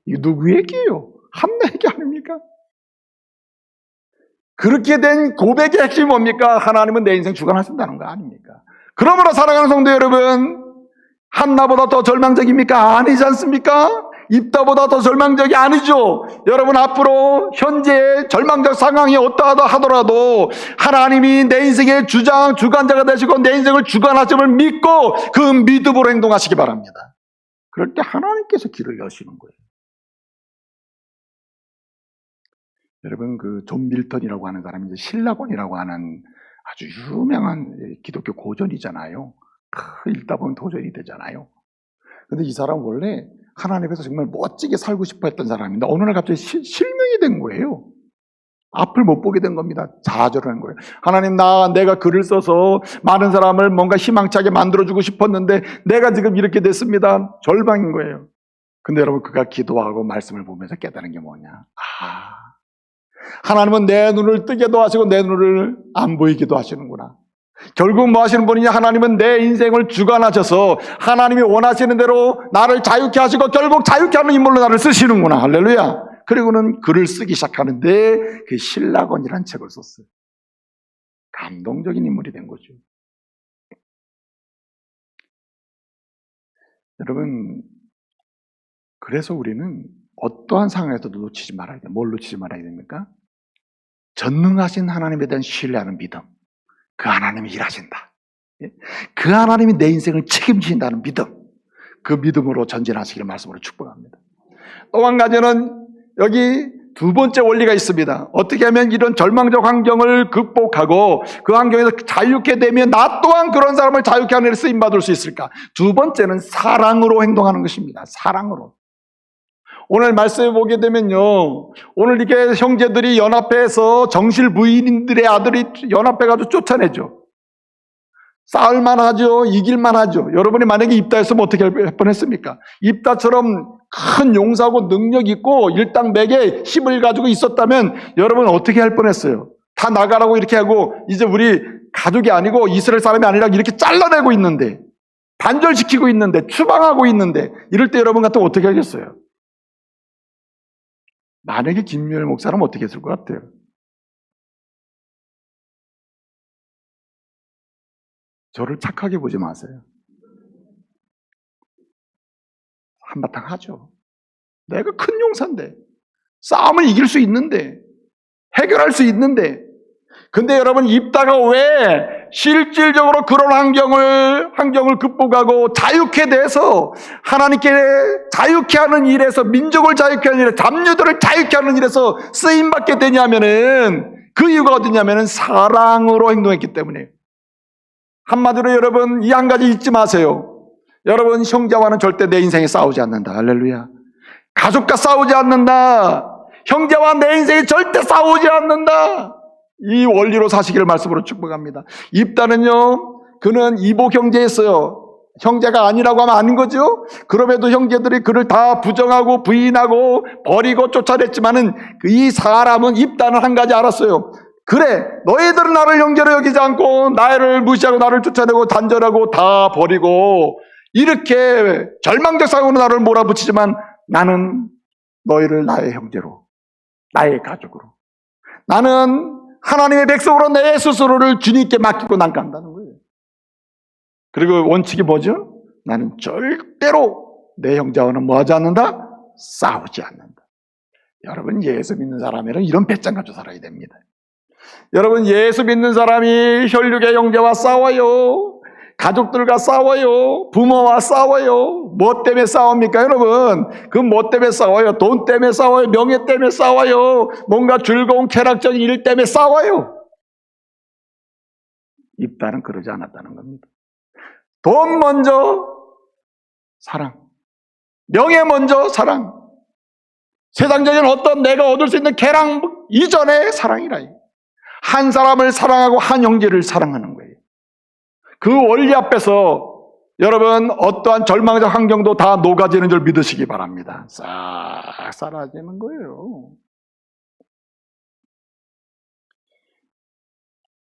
이게 누구 얘기예요? 한나 얘기 아닙니까? 그렇게 된 고백의 핵심이 뭡니까? 하나님은 내 인생 주관하신다는 거 아닙니까? 그러므로 사랑하는 성도 여러분, 한나보다 더 절망적입니까? 아니지 않습니까? 입다보다 더 절망적이 아니죠. 여러분 앞으로 현재 절망적 상황이 어떠하다 하더라도 하나님이 내 인생의 주관자가 되시고 내 인생을 주관하심을 믿고 그 믿음으로 행동하시기 바랍니다. 그럴 때 하나님께서 길을 여시는 거예요. 여러분 그 존 밀턴이라고 하는 사람이 이제 신라곤이라고 하는 아주 유명한 기독교 고전이잖아요. 읽다 보면 도전이 되잖아요. 근데 이 사람은 원래 하나님 앞에서 정말 멋지게 살고 싶어 했던 사람인데 어느 날 갑자기 실명이 된 거예요. 앞을 못 보게 된 겁니다. 좌절하는 거예요. 하나님, 내가 글을 써서 많은 사람을 뭔가 희망차게 만들어주고 싶었는데 내가 지금 이렇게 됐습니다. 절망인 거예요. 근데 여러분 그가 기도하고 말씀을 보면서 깨달은 게 뭐냐? 하나님은 내 눈을 뜨게도 하시고 내 눈을 안 보이기도 하시는구나. 결국 뭐 하시는 분이냐? 하나님은 내 인생을 주관하셔서 하나님이 원하시는 대로 나를 자유케 하시고 결국 자유케 하는 인물로 나를 쓰시는구나. 할렐루야. 그리고는 글을 쓰기 시작하는데 그 신라곤이라는 책을 썼어요. 감동적인 인물이 된 거죠. 여러분, 그래서 우리는 어떠한 상황에서도 놓치지 말아야 돼요. 뭘 놓치지 말아야 됩니까? 전능하신 하나님에 대한 신뢰하는 믿음. 그 하나님이 일하신다. 그 하나님이 내 인생을 책임지신다는 믿음. 그 믿음으로 전진하시기를 말씀으로 축복합니다. 또 한 가지는 여기 두 번째 원리가 있습니다. 어떻게 하면 이런 절망적 환경을 극복하고 그 환경에서 자유케 되면 나 또한 그런 사람을 자유케 하는 일에 쓰임받을 수 있을까? 두 번째는 사랑으로 행동하는 것입니다. 사랑으로. 오늘 말씀해 보게 되면요, 오늘 이렇게 형제들이 연합해서 정실 부인들의 아들이 연합해가지고 쫓아내죠. 싸울만 하죠. 이길만 하죠. 여러분이 만약에 입다했으면 어떻게 할 뻔했습니까? 입다처럼 큰 용사고 능력 있고 일당백의 힘을 가지고 있었다면 여러분 어떻게 할 뻔했어요? 다 나가라고 이렇게 하고 이제 우리 가족이 아니고 이스라엘 사람이 아니라 이렇게 잘라내고 있는데, 단절시키고 있는데, 추방하고 있는데, 이럴 때 여러분 같으면 어떻게 하겠어요? 만약에 김유열 목사라면 어떻게 했을 것 같아요? 저를 착하게 보지 마세요. 한바탕 하죠. 내가 큰 용사인데, 싸움을 이길 수 있는데, 해결할 수 있는데, 근데 여러분 입다가 왜 실질적으로 그런 환경을 극복하고 자유케 돼서 하나님께 자유케 하는 일에서, 민족을 자유케 하는 일에, 잡류들을 자유케 하는 일에서 쓰임받게 되냐면은 그 이유가 어디냐면은 사랑으로 행동했기 때문이에요. 한마디로 여러분 이 한 가지 잊지 마세요. 여러분 형제와는 절대 내 인생에 싸우지 않는다. 할렐루야. 가족과 싸우지 않는다. 형제와 내 인생에 절대 싸우지 않는다. 이 원리로 사시기를 말씀으로 축복합니다. 입다는요, 그는 이복 형제였어요. 형제가 아니라고 하면 아닌 거죠. 그럼에도 형제들이 그를 다 부정하고 부인하고 버리고 쫓아냈지만은 이 사람은 입다는 한 가지 알았어요. 그래, 너희들은 나를 형제로 여기지 않고 나를 무시하고 나를 쫓아내고 단절하고 다 버리고 이렇게 절망적 상황으로 나를 몰아붙이지만 나는 너희를 나의 형제로, 나의 가족으로, 나는 하나님의 백성으로 내 스스로를 주님께 맡기고 난 간다는 거예요. 그리고 원칙이 뭐죠? 나는 절대로 내 형제와는 뭐 하지 않는다? 싸우지 않는다. 여러분, 예수 믿는 사람이란 이런 배짱 가지고 살아야 됩니다. 여러분, 예수 믿는 사람이 혈육의 형제와 싸워요. 가족들과 싸워요. 부모와 싸워요. 뭐 때문에 싸웁니까, 여러분? 그 뭐 때문에 싸워요? 돈 때문에 싸워요? 명예 때문에 싸워요? 뭔가 즐거운 쾌락적인 일 때문에 싸워요? 입다는 그러지 않았다는 겁니다. 돈 먼저 사랑, 명예 먼저 사랑, 세상적인 어떤 내가 얻을 수 있는 쾌락 이전에 사랑이라. 한 사람을 사랑하고 한 형제를 사랑하는 거예요. 그 원리 앞에서 여러분 어떠한 절망적 환경도 다 녹아지는 줄 믿으시기 바랍니다. 싹 사라지는 거예요.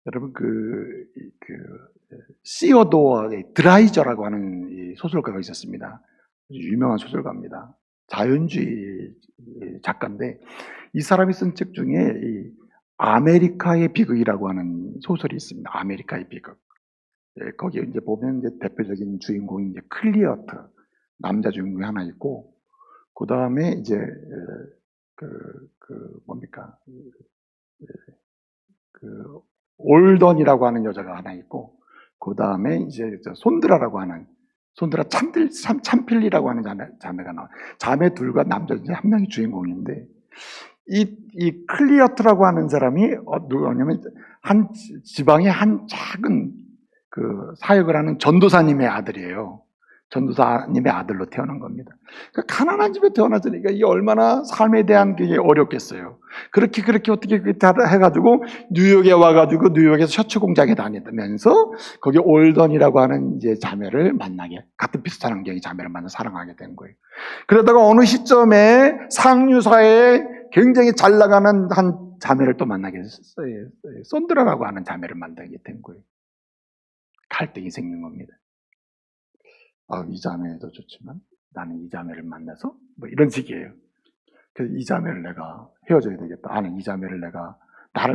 여러분 시어도어의 드라이저라고 하는 이 소설가가 있었습니다. 유명한 소설가입니다. 자연주의 작가인데 이 사람이 쓴 책 중에 이 아메리카의 비극이라고 하는 소설이 있습니다. 아메리카의 비극. 거기에 이제 보면 이제 대표적인 주인공이 이제 클리어트 남자 주인공이 하나 있고 그 다음에 이제 올던이라고 하는 여자가 하나 있고 그 다음에 이제 손드라라고 하는 손드라 참필리라고 하는 자매가 나와. 자매 둘과 남자 이제 한 명이 주인공인데 이 클리어트라고 하는 사람이 누구냐면 한 지방의 한 작은 그 사역을 하는 전도사님의 아들이에요. 전도사님의 아들로 태어난 겁니다. 그러니까 가난한 집에 태어났으니까 이게 얼마나 삶에 대한 게 어렵겠어요. 그렇게 어떻게 해가지고 뉴욕에 와가지고 뉴욕에서 셔츠 공장에 다니면서 거기 올던이라고 하는 이제 자매를 만나게, 같은 비슷한 환경의 자매를 만나 사랑하게 된 거예요. 그러다가 어느 시점에 상류사회에 굉장히 잘 나가는 한 자매를 또 만나게 됐어요. 손드라라고 하는 자매를 만나게 된 거예요. 갈등이 생긴 겁니다. 이 자매도 좋지만 나는 이 자매를 만나서 뭐 이런 식이에요. 그래서 이 자매를 내가 헤어져야 되겠다. 나는 이 자매를 내가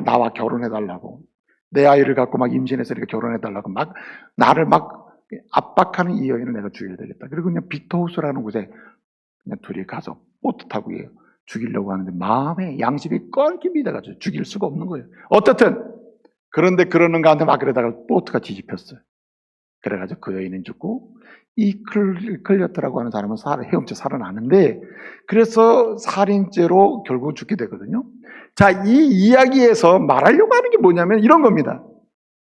나와 결혼해달라고 내 아이를 갖고 막 임신해서 이렇게 결혼해달라고 막 나를 막 압박하는 이 여인을 내가 죽여야 되겠다. 그리고 그냥 빅터하우스라는 곳에 그냥 둘이 가서 보트 타고 죽이려고 하는데 마음에 양심이 껄깁니다가지고 죽일 수가 없는 거예요. 어떻든 그런데 그러는가 한데 막 그러다가 보트가 뒤집혔어요. 그래가지고 그 여인은 죽고 이 클리어트라고 하는 사람은 헤엄쳐 살아나는데 그래서 살인죄로 결국 죽게 되거든요. 자, 이 이야기에서 말하려고 하는 게 뭐냐면 이런 겁니다.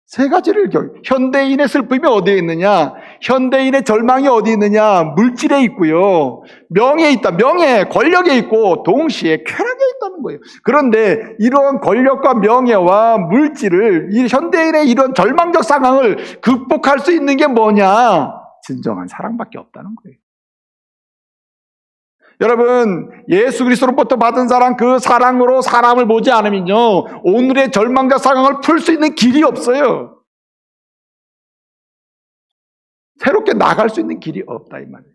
세 가지를 현대인의 슬픔이 어디에 있느냐? 현대인의 절망이 어디 있느냐? 물질에 있고요. 명예에 있다. 명예, 권력에 있고 동시에 쾌락에 있다는 거예요. 그런데 이런 권력과 명예와 물질을 이 현대인의 이런 절망적 상황을 극복할 수 있는 게 뭐냐? 진정한 사랑밖에 없다는 거예요. 여러분, 예수 그리스도로부터 받은 사랑, 그 사랑으로 사람을 보지 않으면요, 오늘의 절망적 상황을 풀 수 있는 길이 없어요. 새롭게 나갈 수 있는 길이 없다 이 말이에요.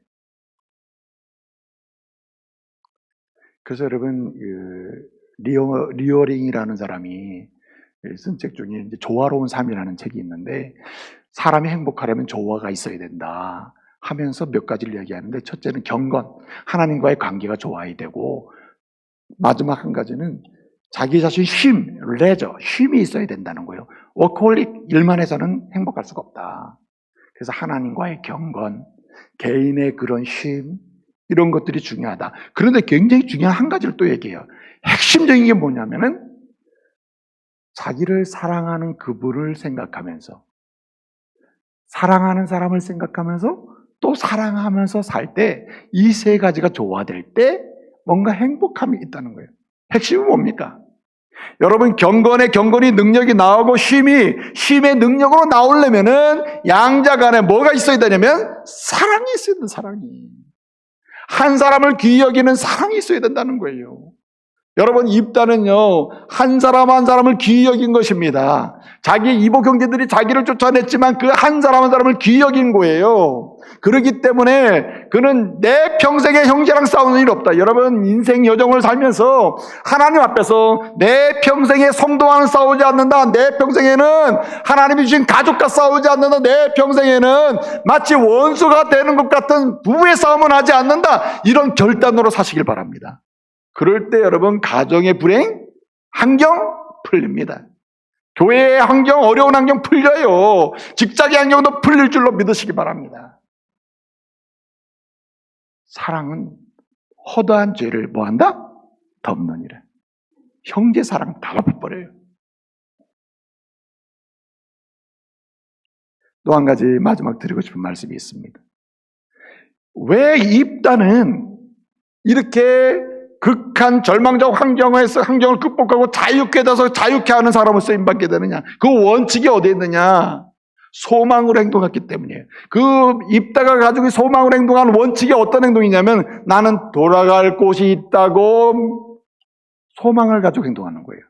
그래서 여러분, 리어링이라는 사람이 쓴 책 중에 이제 조화로운 삶이라는 책이 있는데 사람이 행복하려면 조화가 있어야 된다 하면서 몇 가지를 얘기하는데 첫째는 경건, 하나님과의 관계가 좋아야 되고 마지막 한 가지는 자기 자신 쉼이 있어야 된다는 거예요. 워커홀릭, 일만 해서는 행복할 수가 없다. 그래서 하나님과의 경건, 개인의 그런 쉼 이런 것들이 중요하다. 그런데 굉장히 중요한 한 가지를 또 얘기해요. 핵심적인 게 뭐냐면은 자기를 사랑하는 그분을 생각하면서 사랑하는 사람을 생각하면서 또 사랑하면서 살 때 이 세 가지가 조화될 때 뭔가 행복함이 있다는 거예요. 핵심은 뭡니까? 여러분, 경건이 능력이 나오고 쉼의 능력으로 나오려면은 양자 간에 뭐가 있어야 되냐면 사랑이 있어야 된다. 사랑이. 한 사람을 귀히 여기는 사랑이 있어야 된다는 거예요. 여러분, 입다는요, 한 사람 한 사람을 귀히 여긴 것입니다. 자기 이복 형제들이 자기를 쫓아냈지만 그 한 사람 한 사람을 귀히 여긴 거예요. 그렇기 때문에 그는 내 평생에 형제랑 싸우는 일 없다. 여러분, 인생 여정을 살면서 하나님 앞에서 내 평생에 성도와는 싸우지 않는다. 내 평생에는 하나님이 주신 가족과 싸우지 않는다. 내 평생에는 마치 원수가 되는 것 같은 부부의 싸움은 하지 않는다. 이런 결단으로 사시길 바랍니다. 그럴 때 여러분, 가정의 불행, 환경 풀립니다. 교회의 환경, 어려운 환경 풀려요. 직장의 환경도 풀릴 줄로 믿으시기 바랍니다. 사랑은 허다한 죄를 뭐한다? 덮느니라. 형제 사랑 다 덮어버려요. 또 한 가지 마지막 드리고 싶은 말씀이 있습니다. 왜 입다는 이렇게 극한 절망적 환경에서 환경을 극복하고 자유케 돼서 자유케 하는 사람을 쓰임받게 되느냐? 그 원칙이 어디에 있느냐? 소망으로 행동했기 때문이에요. 그 입다가 가지고 소망으로 행동하는 원칙이 어떤 행동이냐면 나는 돌아갈 곳이 있다고 소망을 가지고 행동하는 거예요.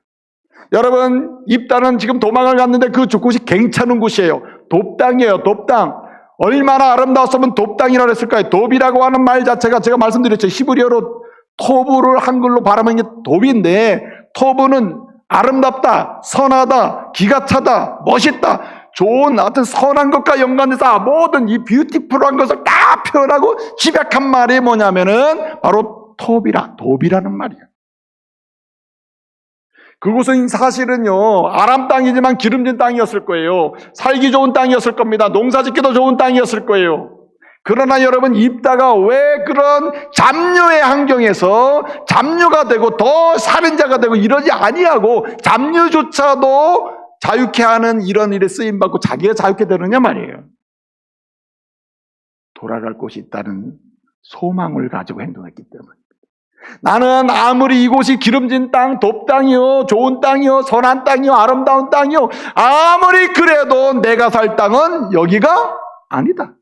여러분, 입다는 지금 도망을 갔는데 그 곳이 괜찮은 곳이에요. 돕당이에요. 돕당. 얼마나 아름다웠으면 돕당이라고 했을까요? 돕이라고 하는 말 자체가 제가 말씀드렸죠. 히브리어로 토브를 한글로 발음한 게 돕인데, 토브는 아름답다, 선하다, 기가 차다, 멋있다, 좋은 어떤 선한 것과 연관돼서 모든 이 뷰티풀한 것을 다 표현하고 집약한 말이 뭐냐면은 바로 돕이라는 말이에요. 그곳은 사실은요, 아람 땅이지만 기름진 땅이었을 거예요. 살기 좋은 땅이었을 겁니다. 농사 짓기도 좋은 땅이었을 거예요. 그러나 여러분, 입다가 왜 그런 잡류의 환경에서 잡류가 되고 더 살인자가 되고 이러지 아니하고 잡류조차도 자유케 하는 이런 일에 쓰임받고 자기가 자유케 되느냐 말이에요. 돌아갈 곳이 있다는 소망을 가지고 행동했기 때문에. 나는 아무리 이곳이 기름진 땅, 돕땅이요, 좋은 땅이요, 선한 땅이요, 아름다운 땅이요, 아무리 그래도 내가 살 땅은 여기가 아니다.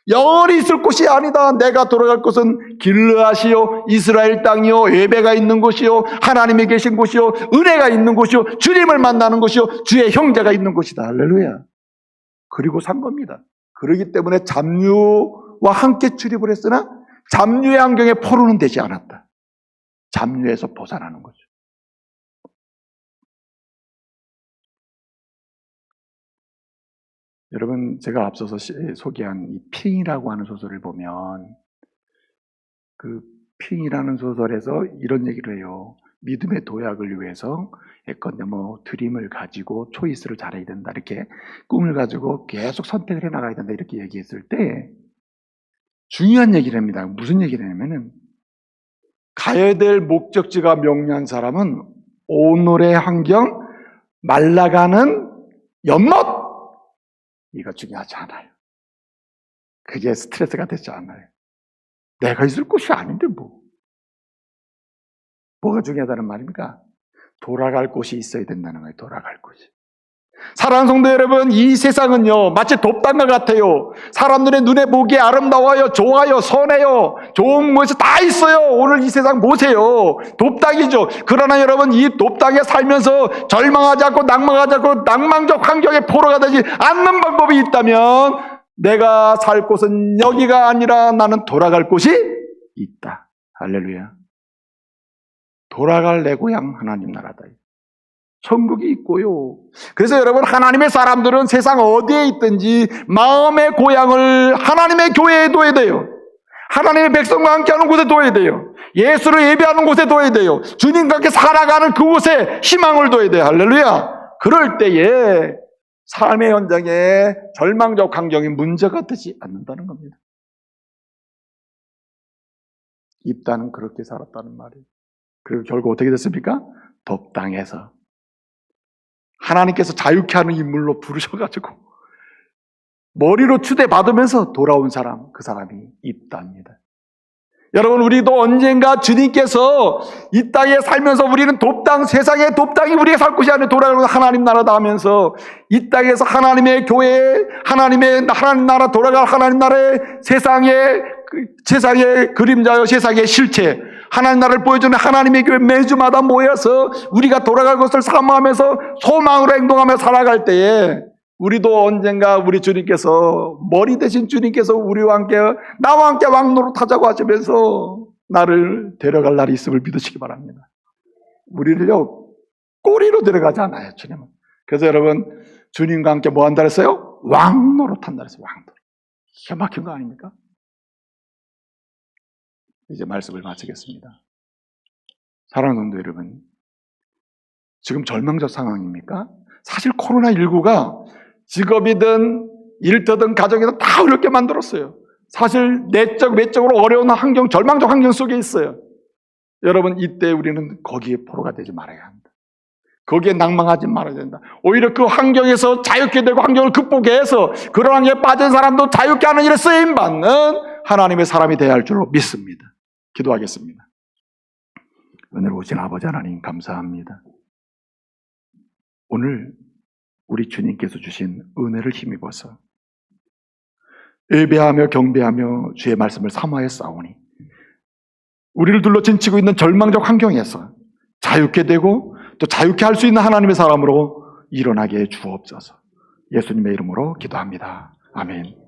영원히 있을 곳이 아니다. 내가 돌아갈 곳은 길르앗이요, 이스라엘 땅이요, 예배가 있는 곳이요, 하나님이 계신 곳이요, 은혜가 있는 곳이요, 주님을 만나는 곳이요, 주의 형제가 있는 곳이다. 할렐루야. 그리고 산 겁니다. 그렇기 때문에 잡류와 함께 출입을 했으나 잡류의 환경에 포로는 되지 않았다. 잡류에서 벗어나는 거죠. 여러분, 제가 앞서서 소개한 이 핑이라고 하는 소설을 보면 그 핑이라는 소설에서 이런 얘기를 해요. 믿음의 도약을 위해서 예컨대 드림을 가지고 초이스를 잘해야 된다, 이렇게 꿈을 가지고 계속 선택을 해나가야 된다, 이렇게 얘기했을 때 중요한 얘기를 합니다. 무슨 얘기를 하냐면은 가야 될 목적지가 명료한 사람은 오늘의 환경, 말라가는 연못, 이거 중요하지 않아요. 그게 스트레스가 되지 않아요. 내가 있을 곳이 아닌데 뭐가 중요하다는 말입니까? 돌아갈 곳이 있어야 된다는 거예요. 돌아갈 곳이. 사랑하는 성도 여러분, 이 세상은요 마치 돕당과 같아요. 사람들의 눈에 보기에 아름다워요, 좋아요, 선해요, 좋은 것이 다 있어요. 오늘 이 세상 보세요. 돕당이죠. 그러나 여러분, 이 돕당에 살면서 절망하지 않고 낭망하지 않고 낭망적 환경에 포로가 되지 않는 방법이 있다면 내가 살 곳은 여기가 아니라 나는 돌아갈 곳이 있다. 할렐루야. 돌아갈 내 고향 하나님 나라다. 천국이 있고요. 그래서 여러분, 하나님의 사람들은 세상 어디에 있든지 마음의 고향을 하나님의 교회에 둬야 돼요. 하나님의 백성과 함께하는 곳에 둬야 돼요. 예수를 예배하는 곳에 둬야 돼요. 주님과 함께 살아가는 그곳에 희망을 둬야 돼요. 할렐루야. 그럴 때에 삶의 현장에 절망적 환경이 문제가 되지 않는다는 겁니다. 입다는 그렇게 살았다는 말이에요. 그리고 결국 어떻게 됐습니까? 돕당에서 하나님께서 자유케 하는 인물로 부르셔가지고 머리로 추대받으면서 돌아온 사람, 그 사람이 입다입니다. 여러분, 우리도 언젠가 주님께서 이 땅에 살면서 우리는 돕당, 세상의 돕당이 우리가 살 곳이 아니라 돌아가는 하나님 나라다 하면서 이 땅에서 하나님의 교회, 하나님 나라 돌아갈 하나님 나라의 세상의 그림자요, 세상의 실체, 하나님 나라를 보여주는 하나님의 교회 매주마다 모여서 우리가 돌아갈 것을 사모하면서 소망으로 행동하며 살아갈 때에 우리도 언젠가 우리 주님께서, 머리 대신 주님께서 우리와 함께, 나와 함께 왕노릇하자고 하시면서 나를 데려갈 날이 있음을 믿으시기 바랍니다. 우리를요, 꼬리로 데려가지 않아요, 주님은. 그래서 여러분, 주님과 함께 뭐 한다 그랬어요? 왕노릇한다 그랬어요, 왕노릇. 기가 막힌 거 아닙니까? 이제 말씀을 마치겠습니다. 사랑하는 성도 여러분, 지금 절망적 상황입니까? 사실 코로나19가 직업이든 일터든 가정이든 다 어렵게 만들었어요. 사실 내적, 외적으로 어려운 환경, 절망적 환경 속에 있어요. 여러분, 이때 우리는 거기에 포로가 되지 말아야 합니다. 거기에 낭망하지 말아야 된다. 오히려 그 환경에서 자유케 되고 환경을 극복해서 그런 환경에 빠진 사람도 자유케 하는 일에 쓰임받는 하나님의 사람이 되어야 할 줄로 믿습니다. 기도하겠습니다. 은혜로우신 아버지 하나님, 감사합니다. 오늘 우리 주님께서 주신 은혜를 힘입어서 예배하며 경배하며 주의 말씀을 사모하여 싸우니 우리를 둘러친치고 있는 절망적 환경에서 자유케 되고 또 자유케 할 수 있는 하나님의 사람으로 일어나게 해 주옵소서. 예수님의 이름으로 기도합니다. 아멘.